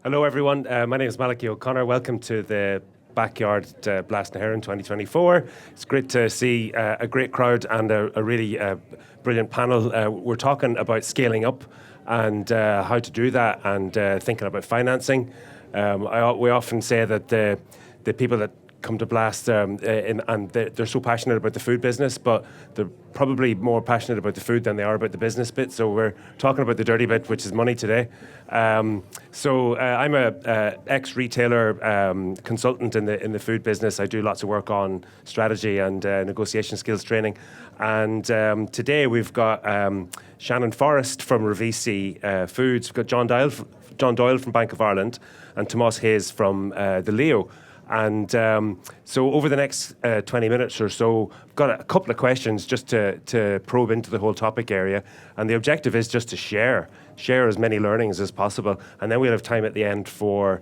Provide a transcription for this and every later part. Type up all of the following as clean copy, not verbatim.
Hello, everyone. My name is Malachy O'Connor. Welcome to the Backyard Blast na HÉireann 2024. It's great to see a great crowd and a really brilliant panel. We're talking about scaling up and how to do that, and thinking about financing. We often say that the people that come to Blast and they're so passionate about the food business, but they're probably more passionate about the food than they are about the business bit. So we're talking about the dirty bit, which is money today. So I'm a ex-retailer consultant in the food business. I do lots of work on strategy and negotiation skills training. And today we've got Shannon Forrest from Rivesci Foods. We've got John Doyle from Bank of Ireland and Tomás Hayes from the Leo. And so over the next 20 minutes or so, I've got a couple of questions just to probe into the whole topic area. And the objective is just to share as many learnings as possible. And then we'll have time at the end for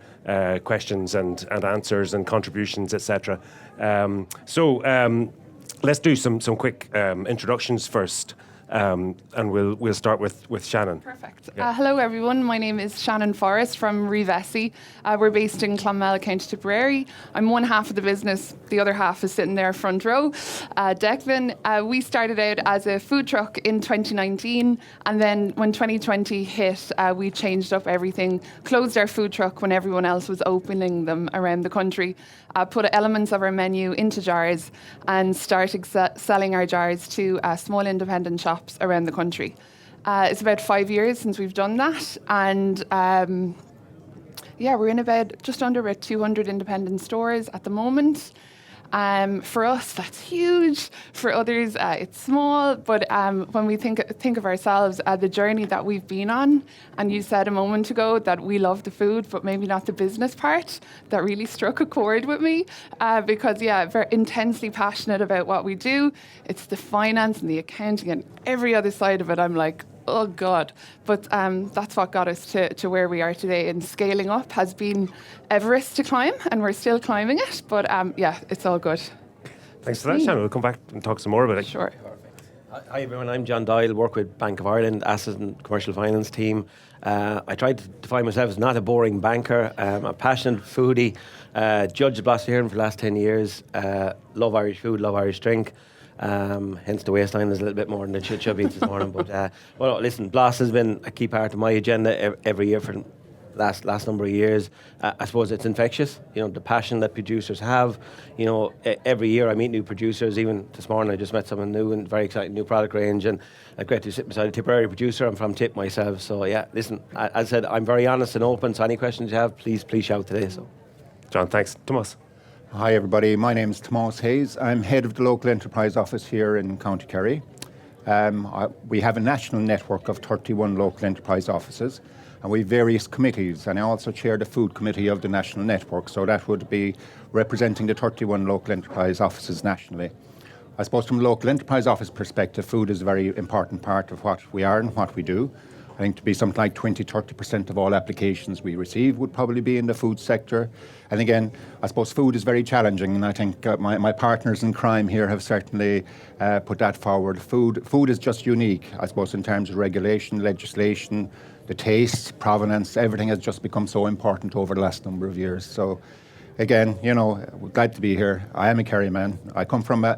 questions and answers and contributions, etc. So let's do some quick introductions first. And we'll start with Shannon. Perfect. Yeah. Hello, everyone. My name is Shannon Forrest from Rivesci. We're based in Clonmel, County Tipperary. I'm one half of the business. The other half is sitting there front row. Declan, we started out as a food truck in 2019. And then when 2020 hit, we changed up everything, closed our food truck when everyone else was opening them around the country, put elements of our menu into jars and started selling our jars to small independent shops around the country. It's about 5 years since we've done that, and we're in just under 200 independent stores at the moment. For us, that's huge. For others, it's small. But when we think of ourselves, the journey that we've been on, and you said a moment ago that we love the food, but maybe not the business part, that really struck a chord with me. Because, very intensely passionate about what we do. It's the finance and the accounting and every other side of it. I'm like, oh God. But that's what got us to where we are today. And scaling up has been Everest to climb, and we're still climbing it. But it's all good. Thanks for that, Shannon. We'll come back and talk some more about it. Sure. Hi everyone, I'm John Doyle, work with Bank of Ireland, Asset and Commercial Finance team. I tried to define myself as not a boring banker. I'm a passionate foodie, judge of Blast na HÉireann for the last 10 years, love Irish food, love Irish drink. Hence the waistline is a little bit more than it should be this morning. But listen, Blast has been a key part of my agenda every year for the last number of years. I suppose it's infectious, the passion that producers have. Every year I meet new producers. Even this morning I just met someone new and very exciting new product range, and it's great to sit beside a Tipperary producer. I'm from Tip myself, so listen, as I said, I'm very honest and open, so any questions you have, please shout today. So, John, thanks. Tomás. Hi everybody, my name is Tomás Hayes. I'm head of the local enterprise office here in County Kerry. We have a national network of 31 local enterprise offices, and we have various committees, and I also chair the food committee of the national network, so that would be representing the 31 local enterprise offices nationally. I suppose from a local enterprise office perspective, food is a very important part of what we are and what we do. I think to be something like 20-30% of all applications we receive would probably be in the food sector. And again, I suppose food is very challenging, and I think my partners in crime here have certainly put that forward. Food is just unique, I suppose, in terms of regulation, legislation, the taste, provenance, everything has just become so important over the last number of years. So again, we're glad to be here. I am a Kerry man. I come from a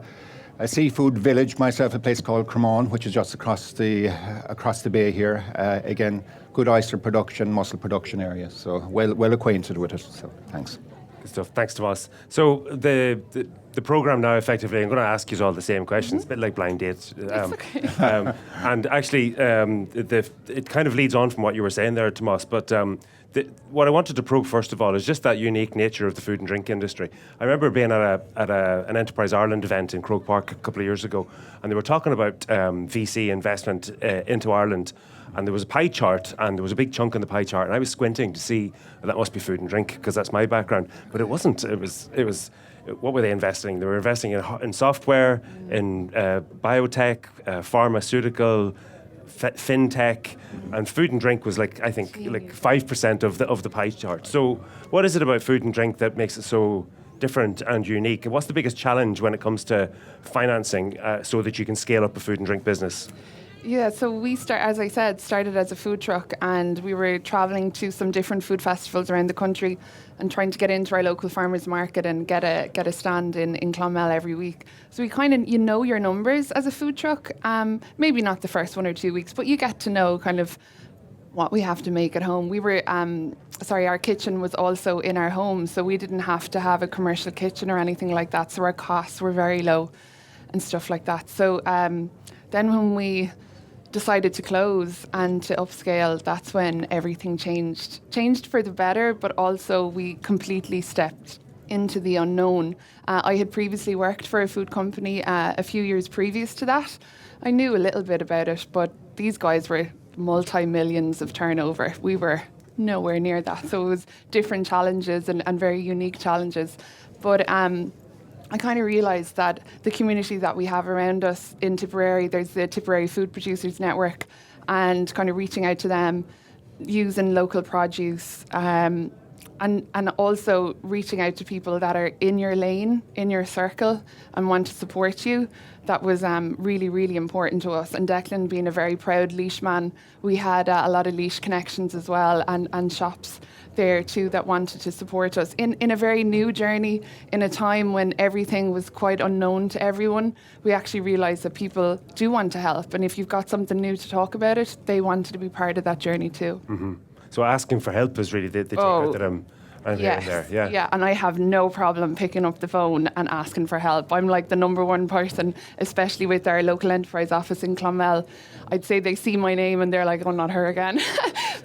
seafood village myself, a place called Cremon, which is just across the bay here. Again, good oyster production, mussel production area. So well acquainted with it. So thanks. Good stuff. Thanks, Tomás. So the program now, effectively, I'm going to ask you all the same questions, a bit like blind dates. It's okay. And actually, it kind of leads on from what you were saying there, Tomás. But what I wanted to probe first of all is just that unique nature of the food and drink industry. I remember being at an Enterprise Ireland event in Croke Park a couple of years ago, and they were talking about VC investment into Ireland. And there was a pie chart, and there was a big chunk in the pie chart, and I was squinting to see that must be food and drink because that's my background. But it wasn't. It was. What were they investing? They were investing in software, in biotech, pharmaceutical, fintech, and food and drink was like 5% of the pie chart. So, what is it about food and drink that makes it so different and unique? And what's the biggest challenge when it comes to financing so that you can scale up a food and drink business? Yeah, so we as I said, started as a food truck, and we were traveling to some different food festivals around the country and trying to get into our local farmers market and get a stand in Clonmel every week. So we kind of, your numbers as a food truck, maybe not the first 1 or 2 weeks, but you get to know kind of what we have to make at home. We were, our kitchen was also in our home, so we didn't have to have a commercial kitchen or anything like that, so our costs were very low and stuff like that. So then when we decided to close and to upscale, that's when everything changed for the better, but also we completely stepped into the unknown. I had previously worked for a food company a few years previous to that. I knew a little bit about it, but these guys were multi-millions of turnover. We were nowhere near that, so it was different challenges and very unique challenges. But I kind of realised that the community that we have around us in Tipperary, there's the Tipperary Food Producers Network, and kind of reaching out to them, using local produce, and also reaching out to people that are in your lane, in your circle, and want to support you. That was really, really important to us. And Declan, being a very proud Laois man, we had a lot of Laois connections as well, and shops there too that wanted to support us in a very new journey, in a time when everything was quite unknown to everyone. We actually realised that people do want to help, and if you've got something new to talk about it, they wanted to be part of that journey too. Mm-hmm. So asking for help is really the takeout that I'm hearing there. Yeah, and I have no problem picking up the phone and asking for help. I'm like the number one person, especially with our local enterprise office in Clonmel. I'd say they see my name and they're like, oh, not her again.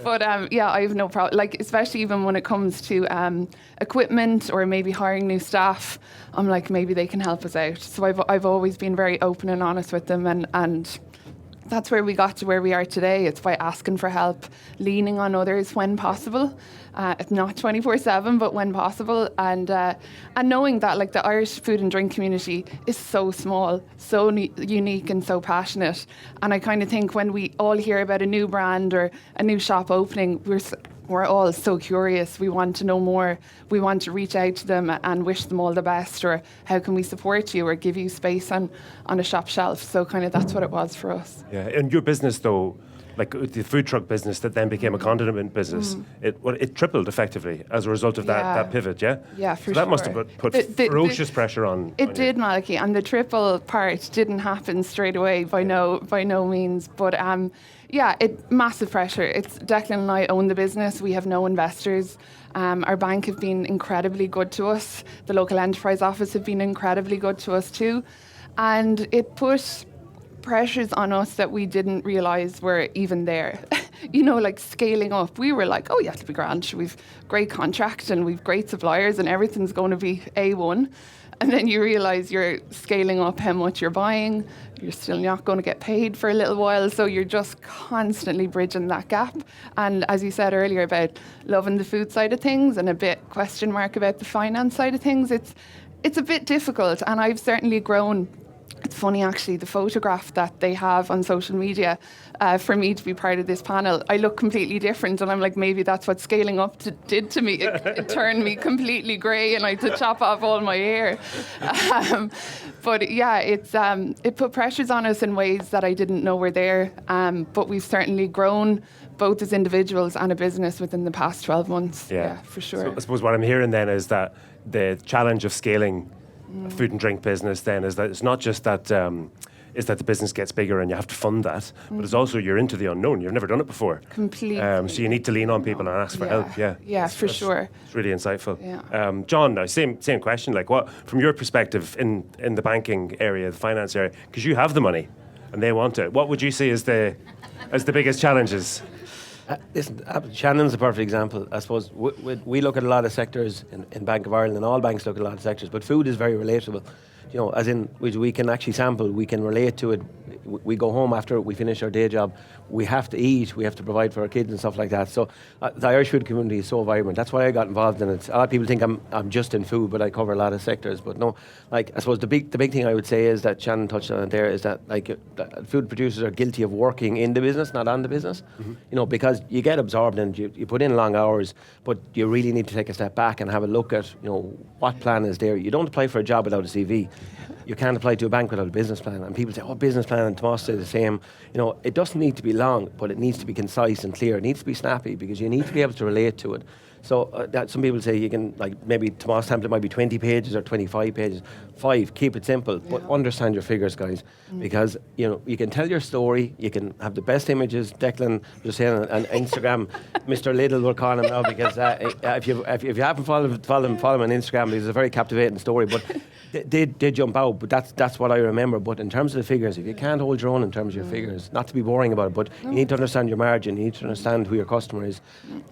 But I have no problem. Like, especially even when it comes to equipment or maybe hiring new staff, I'm like, maybe they can help us out. So I've always been very open and honest with them, and that's where we got to where we are today. It's by asking for help, leaning on others when possible. It's not 24/7, but when possible, and knowing that like the Irish food and drink community is so small, so unique, and so passionate. And I kind of think when we all hear about a new brand or a new shop opening, we're all so curious. We want to know more. We want to reach out to them and wish them all the best, or how can we support you or give you space on a shop shelf. So kind of that's what it was for us. Yeah, and your business though, like the food truck business that then became a condiment business, it tripled effectively as a result of that pivot, yeah? Yeah, for so sure. that must have put ferocious pressure on. It did, Malachy, and the triple part didn't happen straight away by no means, but massive pressure. It's Declan and I own the business. We have no investors. Our bank have been incredibly good to us. The local enterprise office have been incredibly good to us too, and it put pressures on us that we didn't realise were even there. Like scaling up. We were like, oh, you have to be grand. We've great contract and we've great suppliers and everything's going to be A1. And then you realise you're scaling up how much you're buying. You're still not going to get paid for a little while. So you're just constantly bridging that gap. And as you said earlier about loving the food side of things and a bit question mark about the finance side of things, it's a bit difficult. And I've certainly grown. It's funny, actually, the photograph that they have on social media for me to be part of this panel, I look completely different, and I'm like, maybe that's what scaling up did to me. It turned me completely grey, and I had to chop off all my hair. But yeah, it put pressures on us in ways that I didn't know were there. But we've certainly grown, both as individuals and a business, within the past 12 months. Yeah, for sure. So I suppose what I'm hearing then is that the challenge of scaling a food and drink business then is that it's not just that is that the business gets bigger and you have to fund that, but it's also you're into the unknown. You've never done it before. Completely. So you need to lean on people and ask for help. Yeah. Yeah, for sure. It's really insightful. Yeah. John, now same question. Like, what from your perspective in the banking area, the finance area, because you have the money and they want it. What would you see as the biggest challenges? Listen, Shannon's a perfect example. I suppose we look at a lot of sectors in Bank of Ireland, and all banks look at a lot of sectors, but food is very relatable. As in we can actually sample, we can relate to it. We go home after we finish our day job, we have to eat, we have to provide for our kids and stuff like that. So the Irish food community is so vibrant. That's why I got involved in it. A lot of people think I'm just in food, but I cover a lot of sectors. But no, like I suppose the big thing I would say is that Shannon touched on it there, is that like food producers are guilty of working in the business, not on the business. Mm-hmm. Because you get absorbed and you put in long hours, but you really need to take a step back and have a look at what plan is there. You don't apply for a job without a CV. you can't apply to a bank without a business plan. And people say, oh, business plan, and Tomás said the same. It doesn't need to be long, but it needs to be concise and clear. It needs to be snappy because you need to be able to relate to it. So that some people say you can, maybe Tomás' template might be 20 pages or 25 pages. 5, keep it simple, but understand your figures, guys. Because, you can tell your story, you can have the best images. Declan was saying on Instagram, Mr. Little will call him now because if you haven't followed him on Instagram, he's a very captivating story. But they jump out, but that's what I remember. But in terms of the figures, if you can't hold your own in terms of your figures, not to be boring about it, but you need to understand your margin, you need to understand who your customer is.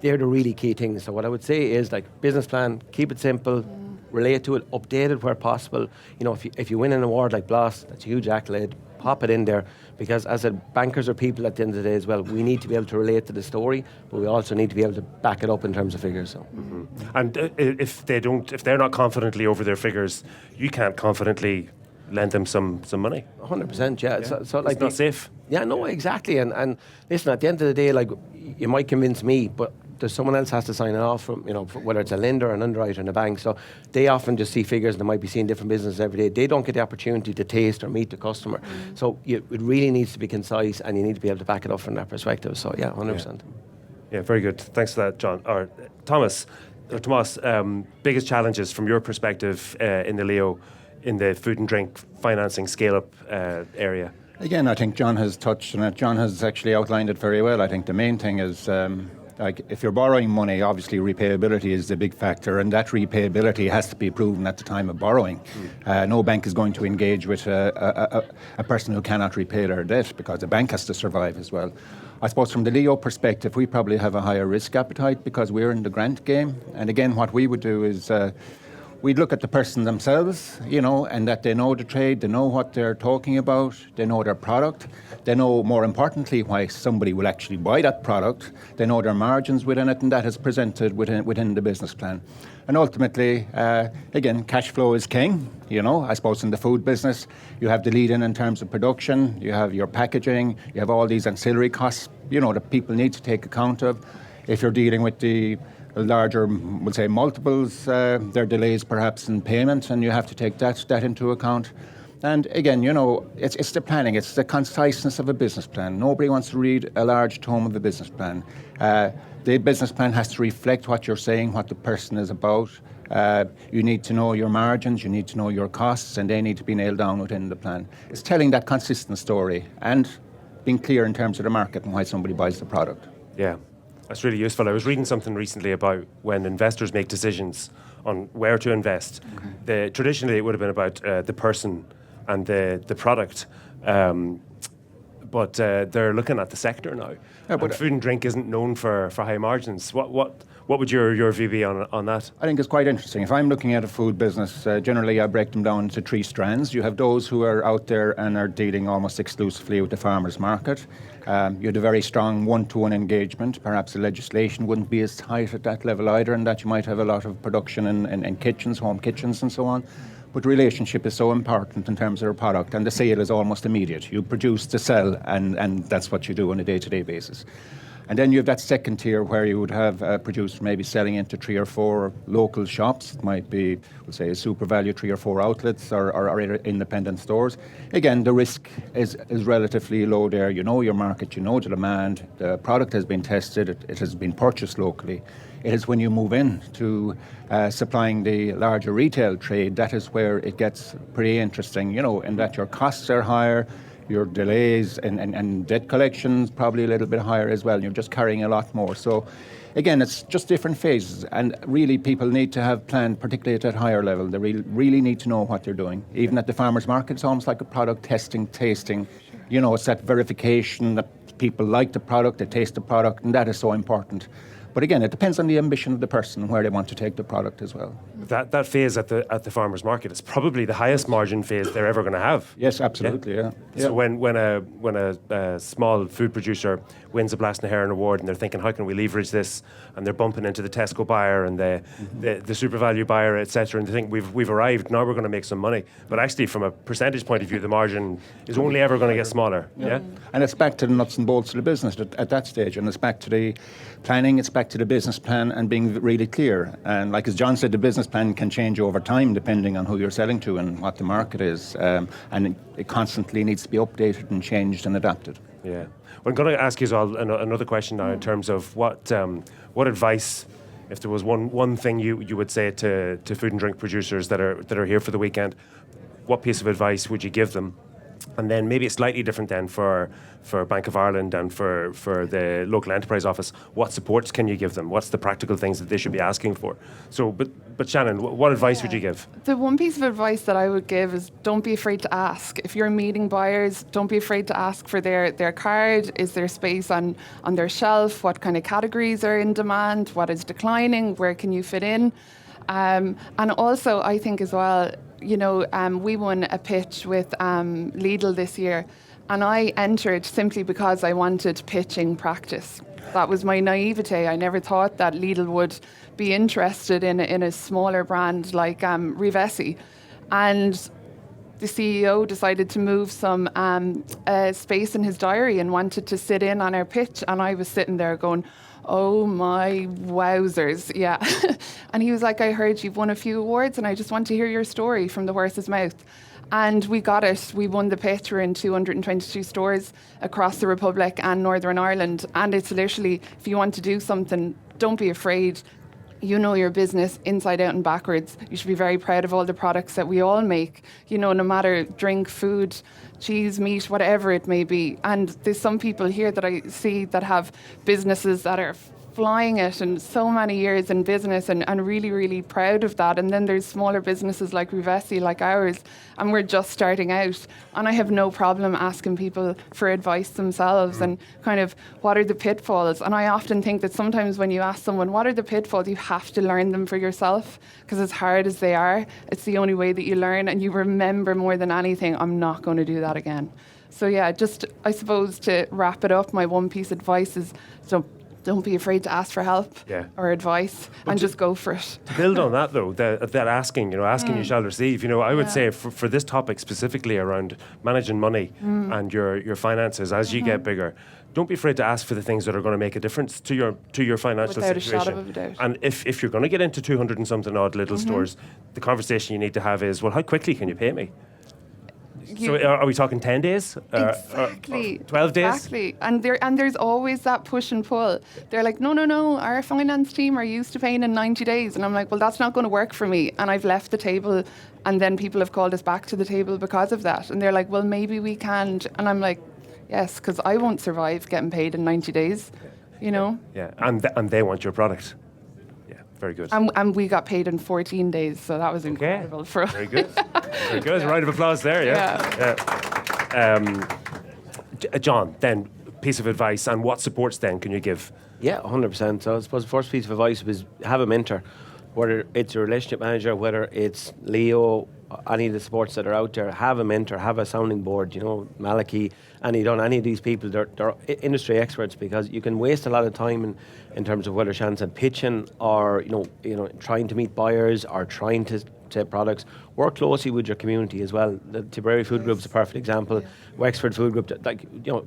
They're the really key things. So what I would say is business plan, keep it simple, relate to it, update it where possible. If you win an award like BLAS, that's a huge accolade, pop it in there, because as I said, bankers are people at the end of the day as well. We need to be able to relate to the story, but we also need to be able to back it up in terms of figures. So. And if they're not confidently over their figures, you can't confidently lend them some money. 100%, yeah. So it's not safe. Yeah, no, exactly. And listen, at the end of the day, you might convince me, but there's someone else has to sign it off from, whether it's a lender or an underwriter in a bank. So they often just see figures and they might be seeing different businesses every day. They don't get the opportunity to taste or meet the customer. So it really needs to be concise and you need to be able to back it up from that perspective. So yeah, 100%. Yeah, very good. Thanks for that, John. Or Tomás, biggest challenges from your perspective in the Leo, in the food and drink financing scale-up area? Again, I think John has touched on it. John has actually outlined it very well. I think the main thing is, if you're borrowing money, obviously repayability is the big factor, and that repayability has to be proven at the time of borrowing. No bank is going to engage with a person who cannot repay their debt, because the bank has to survive as well. I suppose from the Leo perspective, we probably have a higher risk appetite because we're in the grant game. And again, what we would do is we'd look at the person themselves, and that they know the trade, they know what they're talking about, they know their product, they know, more importantly, why somebody will actually buy that product, they know their margins within it, and that is presented within the business plan. And ultimately, again, cash flow is king. I suppose in the food business, you have the lead-in in terms of production, you have your packaging, you have all these ancillary costs, that people need to take account of. If you're dealing with the larger, we'll say, multiples, there are delays perhaps in payment, and you have to take that into account. And again, it's the planning, it's the conciseness of a business plan. Nobody wants to read a large tome of a business plan. The business plan has to reflect what you're saying, what the person is about. You need to know your margins, you need to know your costs, and they need to be nailed down within the plan. It's telling that consistent story and being clear in terms of the market and why somebody buys the product. Yeah. That's really useful. I was reading something recently about when investors make decisions on where to invest. Traditionally, it would have been about the person and the product, but they're looking at the sector now. Yeah, but food and drink isn't known for high margins. What would your view be on that? I think it's quite interesting. If I'm looking at a food business, generally I break them down into 3 strands. You have those who are out there and are dealing almost exclusively with the farmers market. You had a very strong one-to-one engagement. Perhaps the legislation wouldn't be as tight at that level either, and that you might have a lot of production in kitchens, home kitchens and so on. But relationship is so important in terms of a product, and the sale is almost immediate. You produce to sell, and that's what you do on a day-to-day basis. And then you have that second tier where you would have producers maybe selling into 3 or 4 local shops. It might be, we'll say, a super value 3 or 4 outlets or independent stores. Again, the risk is relatively low there. You know your market, you know the demand, the product has been tested, it has been purchased locally. It is when you move in to supplying the larger retail trade, that is where it gets pretty interesting, in that your costs are higher, your delays and debt collections probably a little bit higher as well. You're just carrying a lot more. So again, it's just different phases, and really people need to have planned, particularly at that higher level. They really need to know what they're doing. Even at the farmers market, it's almost like a product testing, tasting. It's that verification that people like the product, they taste the product, and that is so important. But again, it depends on the ambition of the person, where they want to take the product as well. That phase at the farmers market is probably the highest margin phase they're ever going to have. Yes, absolutely. Yeah. So when a small food producer wins a Blas na Heron award, and they're thinking, how can we leverage this? And they're bumping into the Tesco buyer and the super value buyer, etc. And they think we've arrived. Now we're going to make some money. But actually, from a percentage point of view, the margin is only ever going to get smaller. Yeah. And it's back to the nuts and bolts of the business at that stage, and it's back to the planning. It's back to the business plan and being really clear. And like as John said, the business plan can change over time depending on who you're selling to and what the market is. And it constantly needs to be updated and changed and adapted. Yeah. Well, I'm going to ask you as well another question now in terms of what advice, if there was one thing you would say to food and drink producers that are here for the weekend, what piece of advice would you give them? And then maybe it's slightly different then for Bank of Ireland and for the local enterprise office. What supports can you give them? What's the practical things that they should be asking for? So, but Shannon, what advice would you give? The one piece of advice that I would give is don't be afraid to ask. If you're meeting buyers, don't be afraid to ask for their card. Is there space on their shelf? What kind of categories are in demand? What is declining? Where can you fit in? And also, I think as well, we won a pitch with Lidl this year, and I entered simply because I wanted pitching practice. That was my naivete. I never thought that Lidl would be interested in a smaller brand like Rivesci. And the CEO decided to move some space in his diary and wanted to sit in on our pitch, and I was sitting there going, oh my wowzers, yeah. And he was like, I heard you've won a few awards and I just want to hear your story from the horse's mouth. And we got it. We won the pitch. We're in 222 stores across the Republic and Northern Ireland. And it's literally, if you want to do something, don't be afraid. You know your business inside out and backwards. You should be very proud of all the products that we all make, no matter drink, food, cheese, meat, whatever it may be. And there's some people here that I see that have businesses that are flying it and so many years in business and really, really proud of that. And then there's smaller businesses like Rivesci, like ours, and we're just starting out. And I have no problem asking people for advice themselves and kind of what are the pitfalls. And I often think that sometimes when you ask someone, what are the pitfalls, you have to learn them for yourself, because as hard as they are, it's the only way that you learn and you remember more than anything, I'm not going to do that again. So yeah, just I suppose to wrap it up, my one piece of advice is don't be afraid to ask for help or advice, and just go for it. To build on that, though, that asking you shall receive. I would say for this topic specifically around managing money and your finances as you get bigger, don't be afraid to ask for the things that are going to make a difference to your financial Without situation. A shadow of a doubt. And if you're going to get into 200 and something odd little stores, the conversation you need to have is, well, how quickly can you pay me? So are we talking 10 days? Exactly. 12 days? Exactly. And there's always that push and pull. They're like, no, our finance team are used to paying in 90 days. And I'm like, well, that's not going to work for me. And I've left the table, and then people have called us back to the table because of that. And they're like, well, maybe we can't. And I'm like, yes, because I won't survive getting paid in 90 days, Yeah, and they want your product. Very good. And we got paid in 14 days, so that was incredible for us. Very good. Very good. A round of applause there, John, then, piece of advice, and what supports then can you give? Yeah, 100%. So I suppose the first piece of advice was have a mentor, whether it's a relationship manager, whether it's Leo, any of the supports that are out there. Have a mentor, have a sounding board. Malachy, any of these people, they're industry experts, because you can waste a lot of time in terms of whether Shannon said pitching or trying to meet buyers or trying to products. Work closely with your community as well. The Tipperary Food Group is a perfect example. Wexford Food Group,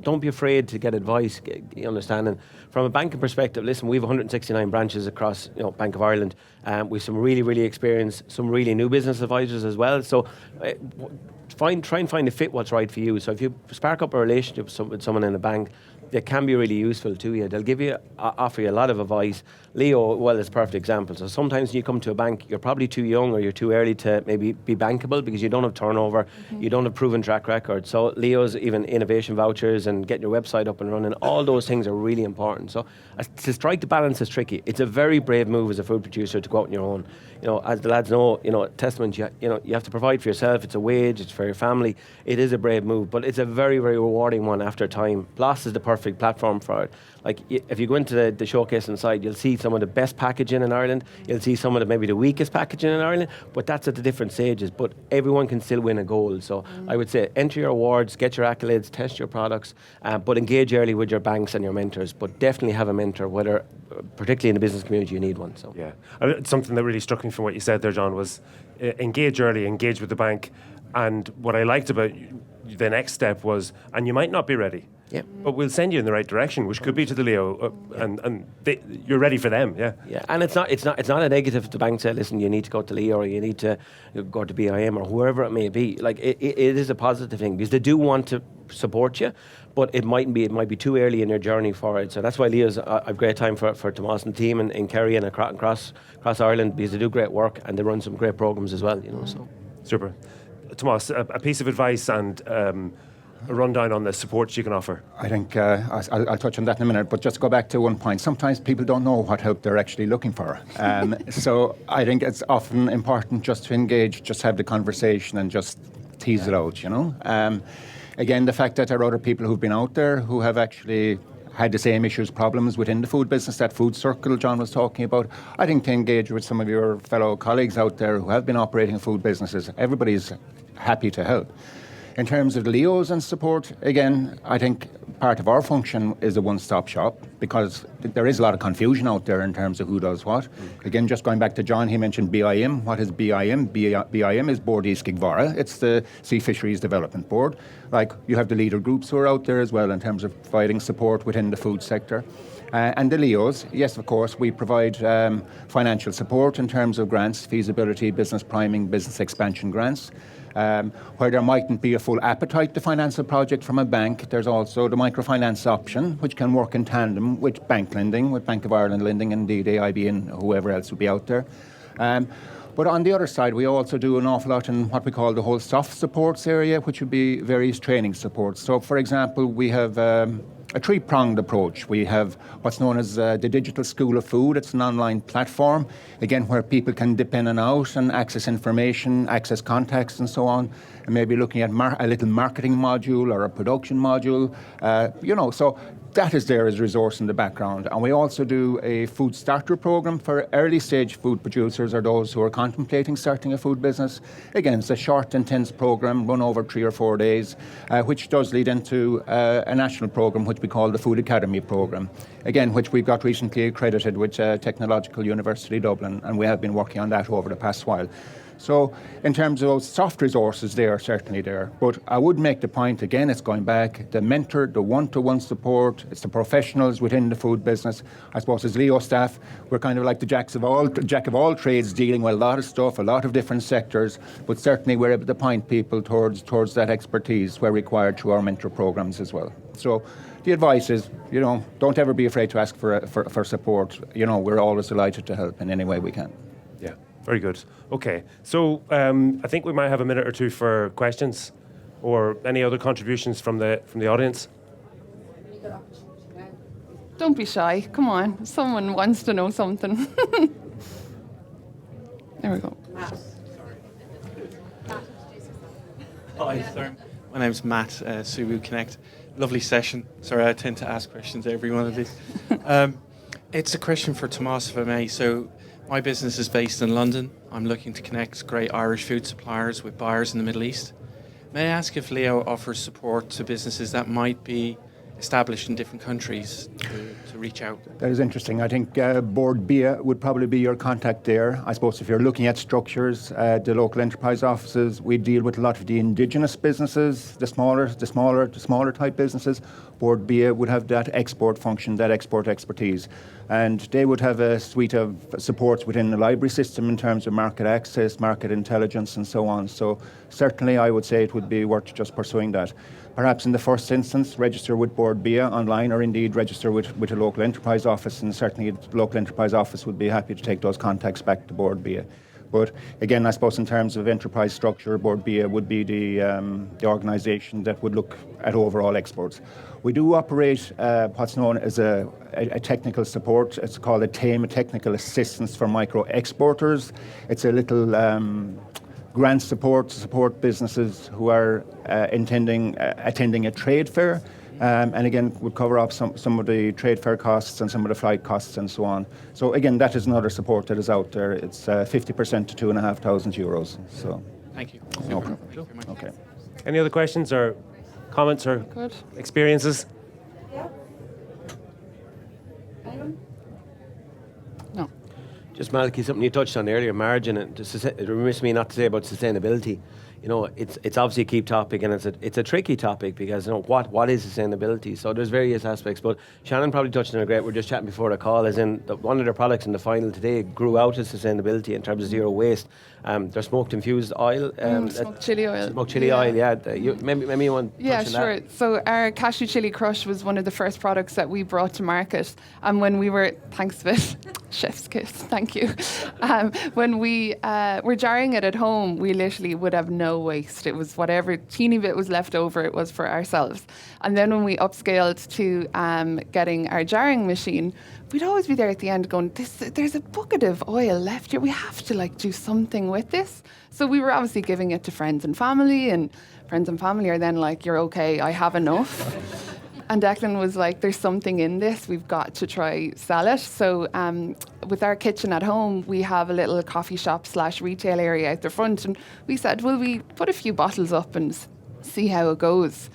don't be afraid to get advice. You understand? And from a banking perspective, listen, we have 169 branches across Bank of Ireland. We've some really, really experienced, some really new business advisors as well. So try and find a fit what's right for you. So if you spark up a relationship with someone in a bank, they can be really useful to you. They'll offer you a lot of advice. Leo, well, is a perfect example. So sometimes when you come to a bank, you're probably too young or you're too early to maybe be bankable because you don't have turnover, you don't have proven track record. So Leo's even innovation vouchers and getting your website up and running, all those things are really important. So to strike the balance is tricky. It's a very brave move as a food producer to go out on your own. As the lads know, testament, you have to provide for yourself. It's a wage, it's for your family. It is a brave move, but it's a very, very rewarding one after time. Bloss is the perfect platform for it. Like, if you go into the showcase inside, you'll see some of the best packaging in Ireland. You'll see some of maybe the weakest packaging in Ireland, but that's at the different stages. But everyone can still win a goal. So I would say enter your awards, get your accolades, test your products, but engage early with your banks and your mentors. But definitely have a mentor, whether particularly in the business community, you need one. So something that really struck me from what you said there, John, was engage early, engage with the bank. And what I liked about the next step was, and you might not be ready. Yeah. But we'll send you in the right direction, which could be to the Leo, you're ready for them, yeah. Yeah, and it's not a negative if the bank say, listen, you need to go to Leo or you need to go to BIM or whoever it may be. Like it is a positive thing because they do want to support you, but it might be too early in your journey for it. So that's why Leo's a great time for Tomás and the team in Kerry and across Ireland, because they do great work and they run some great programs as well. So Super, Tomás, a piece of advice and a rundown on the support you can offer. I think I'll touch on that in a minute, but just to go back to one point, sometimes people don't know what help they're actually looking for. So I think it's often important just to engage, just have the conversation and just tease it out, Again, the fact that there are other people who've been out there who have actually had the same issues, problems within the food business, that food circle John was talking about. I think to engage with some of your fellow colleagues out there who have been operating food businesses, everybody's happy to help. In terms of Leos and support, again, I think part of our function is a one-stop shop because there is a lot of confusion out there in terms of who does what. Again, just going back to John, he mentioned BIM. What is BIM? BIM is Bord Íscaig Mhara. It's the Sea Fisheries Development Board. Like, you have the leader groups who are out there as well in terms of providing support within the food sector. And the Leos, yes, of course, we provide financial support in terms of grants, feasibility, business priming, business expansion grants. Where there mightn't be a full appetite to finance a project from a bank, there's also the microfinance option, which can work in tandem with bank lending, with Bank of Ireland lending, indeed AIB and whoever else would be out there. But on the other side, we also do an awful lot in what we call the whole soft supports area, which would be various training supports. So, for example, we have a three-pronged approach. We have what's known as the Digital School of Food. It's an online platform, again, where people can dip in and out and access information, access contacts and so on, and maybe looking at a little marketing module or a production module, so that is there as a resource in the background. And we also do a food starter program for early stage food producers or those who are contemplating starting a food business. Again, it's a short, intense program run over 3 or 4 days, which does lead into a national program which we call the Food Academy program. Again, which we got recently accredited with Technological University Dublin, and we have been working on that over the past while. So in terms of those soft resources, they are certainly there. But I would make the point, again, it's going back, the mentor, the one-to-one support, it's the professionals within the food business. I suppose as Leo staff, we're kind of like the jack of all trades, dealing with a lot of stuff, a lot of different sectors, but certainly we're able to point people towards that expertise where required through our mentor programs as well. So the advice is, don't ever be afraid to ask for support. We're always delighted to help in any way we can. Yeah. Very good. Okay, so I think we might have a minute or two for questions or any other contributions from the audience. Don't be shy. Come on. Someone wants to know something. There we go. Hi, sorry. My name's Matt, Subu Connect. Lovely session. Sorry, I tend to ask questions to every one of these. It's a question for Tomás, if I may. So, my business is based in London. I'm looking to connect great Irish food suppliers with buyers in the Middle East. May I ask if Leo offers support to businesses that might be established in different countries to reach out? That is interesting. I think Bord BIA would probably be your contact there. I suppose if you're looking at structures, the local enterprise offices, we deal with a lot of the indigenous businesses, the smaller type businesses. Bord BIA would have that export function, that export expertise. And they would have a suite of supports within the library system in terms of market access, market intelligence, and so on. So certainly I would say it would be worth just pursuing that. Perhaps in the first instance, register with Bord BIA online, or indeed register with a local enterprise office, and certainly the local enterprise office would be happy to take those contacts back to Bord BIA. But again, I suppose in terms of enterprise structure, Bord BIA would be the organisation that would look at overall exports. We do operate what's known as a technical support. It's called a TAME, a technical assistance for micro exporters. It's a little grant support to support businesses who are attending a trade fair. And again, would cover up some of the trade fair costs and some of the flight costs and so on. So again, that is another support that is out there. It's 50% to €2,500. So thank you. No Super. problem. Thank you very much. Okay. Any other questions or comments or Good. experiences? No. Just Malachy, something you touched on earlier, margin. And it reminds me not to say about sustainability. it's obviously a key topic, and it's a tricky topic because what is sustainability? So there's various aspects, but Shannon probably touched on it great. We're just chatting before the call, as in one of their products in the final today grew out of sustainability in terms of zero waste. Their smoked infused oil, smoked chili oil. Smoked chili oil, yeah. Maybe you want to touch on that? So our cashew chili crush was one of the first products that we brought to market, and when we were, thanks Viv, chef's kiss, thank you. When we were jarring it at home, we literally would have no waste. It was whatever teeny bit was left over, it was for ourselves. And then when we upscaled to getting our jarring machine, we'd always be there at the end going, there's a bucket of oil left here. We have to do something with this. So we were obviously giving it to friends and family, and friends and family are then like, you're okay, I have enough. And Declan was like, there's something in this, we've got to try sell it. So with our kitchen at home, we have a little coffee shop / retail area out the front. And we said, will we put a few bottles up and see how it goes?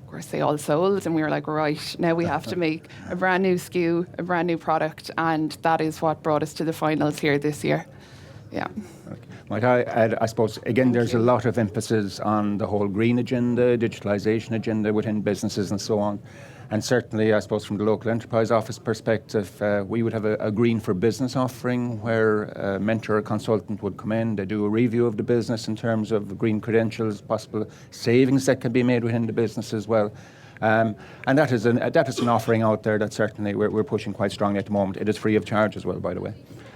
Of course, they all sold, and we were like, right, now we have to make a brand new SKU, a brand new product, and that is what brought us to the finals here this year. Yeah. Okay. Might I add, I suppose, again, there's a lot of emphasis on the whole green agenda, digitalisation agenda within businesses and so on. And certainly, I suppose, from the local enterprise office perspective, we would have a green for business offering where a mentor or consultant would come in, they do a review of the business in terms of green credentials, possible savings that can be made within the business as well. And that is an offering out there that certainly we're pushing quite strongly at the moment. It is free of charge as well, by the way.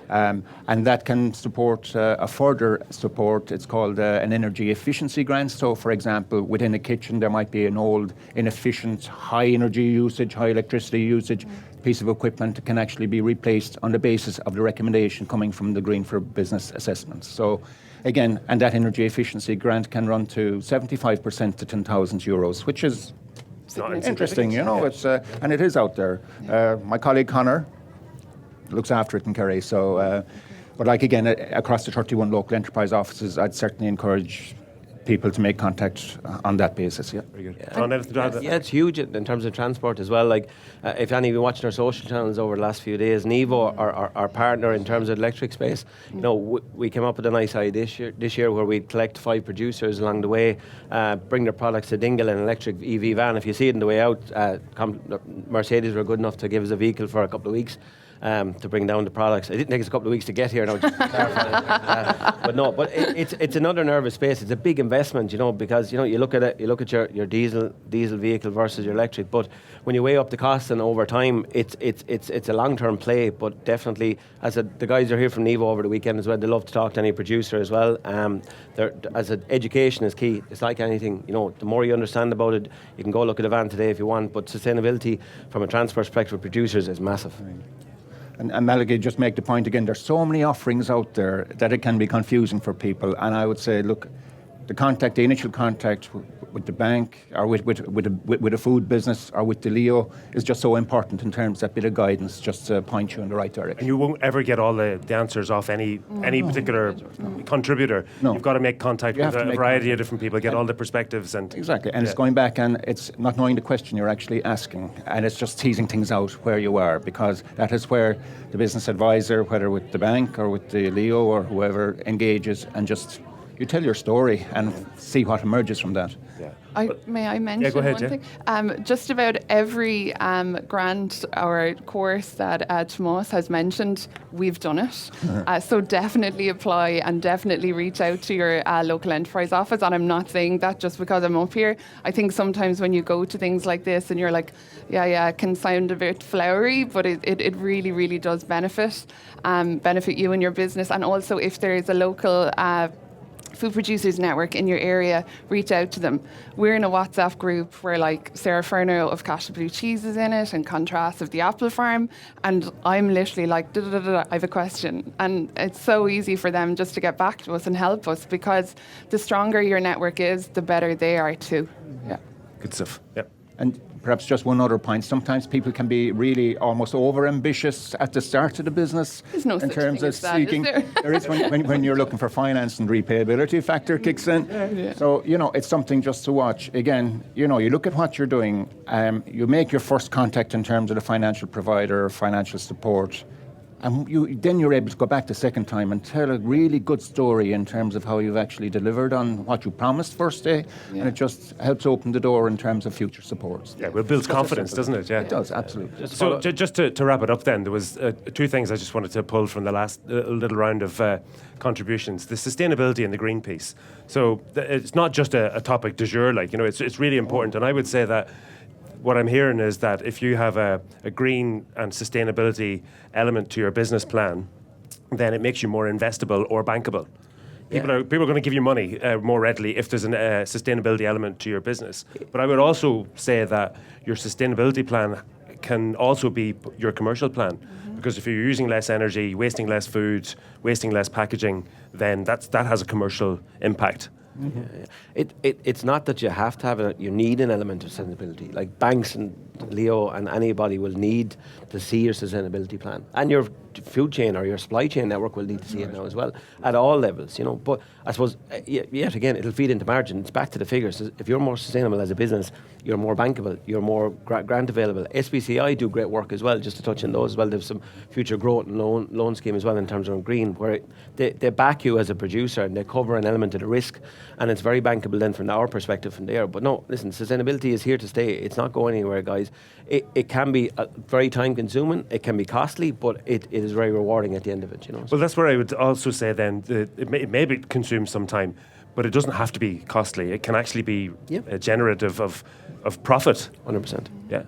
And that can support a further support. It's called an energy efficiency grant. So, for example, within a kitchen, there might be an old, inefficient, high energy usage, high electricity usage piece of equipment that can actually be replaced on the basis of the recommendation coming from the Green for Business assessments. So, again, and that energy efficiency grant can run to 75% to €10,000, which is interesting, It's and it is out there. My colleague Connor looks after it in Kerry. So, but again, across the 31 local enterprise offices, I'd certainly encourage people to make contact on that basis. Yeah, very good. Yeah, it's huge in terms of transport as well. If any of you watching our social channels over the last few days, Nevo, our partner in terms of electric space, we came up with a nice idea this year where we'd collect 5 producers along the way, bring their products to Dingle in an electric EV van. If you see it on the way out, Mercedes were good enough to give us a vehicle for a couple of weeks. To bring down the products. It didn't take us a couple of weeks to get here now. But it's another nervous space. It's a big investment, because you look at it, you look at your diesel vehicle versus your electric. But when you weigh up the costs and over time, it's a long-term play. But definitely, the guys are here from Nevo over the weekend as well. They love to talk to any producer as well. Education is key. It's like anything. The more you understand about it, you can go look at a van today if you want. But sustainability from a transport perspective with producers is massive. Right. And Malachy, just make the point again, there's so many offerings out there that it can be confusing for people. And I would say, look, the initial contact with the bank or with a food business or with the Leo is just so important in terms of that bit of guidance, just to point you in the right direction. And you won't ever get all the answers off any particular contributor. No. You've got to make contact with a variety of different people, get all the perspectives. Exactly, and it's going back and it's not knowing the question you're actually asking, and it's just teasing things out where you are, because that is where the business advisor, whether with the bank or with the Leo or whoever, engages, and just you tell your story and see what emerges from that. Yeah. May I mention one thing? Just about every grant or course that Tomás has mentioned, we've done it. So definitely apply and definitely reach out to your local enterprise office. And I'm not saying that just because I'm up here. I think sometimes when you go to things like this and you're like, yeah, it can sound a bit flowery, but it really, really does benefit you and your business. And also if there is a local food producers network in your area, reach out to them. We're in a WhatsApp group where Sarah Ferner of Castle Blue Cheese is in it and Contrast of the Apple Farm, and I'm literally like, I have a question. And it's so easy for them just to get back to us and help us, because the stronger your network is, the better they are too. Yeah. Good stuff. Yep. And perhaps just one other point. Sometimes people can be really almost over-ambitious at the start of the business. There's no in such terms thing of as that, seeking. Is there? There is when you're looking for finance and repayability factor kicks in. Yeah. So, it's something just to watch. Again, you look at what you're doing. You make your first contact in terms of the financial provider, financial support. And then you're able to go back the second time and tell a really good story in terms of how you've actually delivered on what you promised first day, and it just helps open the door in terms of future supports. Yeah, well, it builds confidence, doesn't it? Yeah, it does, absolutely. So just to wrap it up then, there was two things I just wanted to pull from the last little round of contributions. The sustainability and the green piece. So it's not just a topic du jour, like, it's really important. And I would say that what I'm hearing is that if you have a green and sustainability element to your business plan, then it makes you more investable or bankable. People are going to give you money more readily if there's a sustainability element to your business. But I would also say that your sustainability plan can also be your commercial plan. Because if you're using less energy, wasting less food, wasting less packaging, then that has a commercial impact. It's not that you have to have you need an element of sustainability. Like banks and Leo and anybody will need to see your sustainability plan, and your food chain or your supply chain network will need to see it now as well at all levels. But I suppose yet again it'll feed into margin. It's back to the figures. If you're more sustainable as a business, you're more bankable, you're more grant available. SBCI do great work as well. Just to touch on those as well, there's some future growth and loan scheme as well in terms of green, where they back you as a producer and they cover an element of the risk, and it's very bankable then from our perspective from there. But no, listen, sustainability is here to stay. It's not going anywhere, guys. It can be very time consuming, it can be costly, but it is very rewarding at the end of it. Well, that's where I would also say then it may consume some time, but it doesn't have to be costly. It can actually be generative of profit. 100%. Yeah.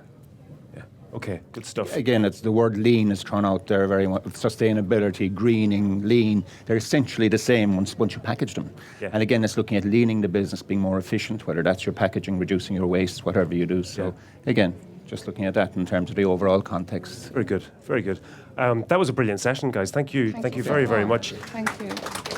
Okay, good stuff. Again, it's the word lean is thrown out there very much. Sustainability, greening, lean, they're essentially the same once you package them. Yeah. And again, it's looking at leaning the business, being more efficient, whether that's your packaging, reducing your waste, whatever you do. So again, just looking at that in terms of the overall context. Very good, very good. That was a brilliant session, guys. Thank you very, very much. Thank you.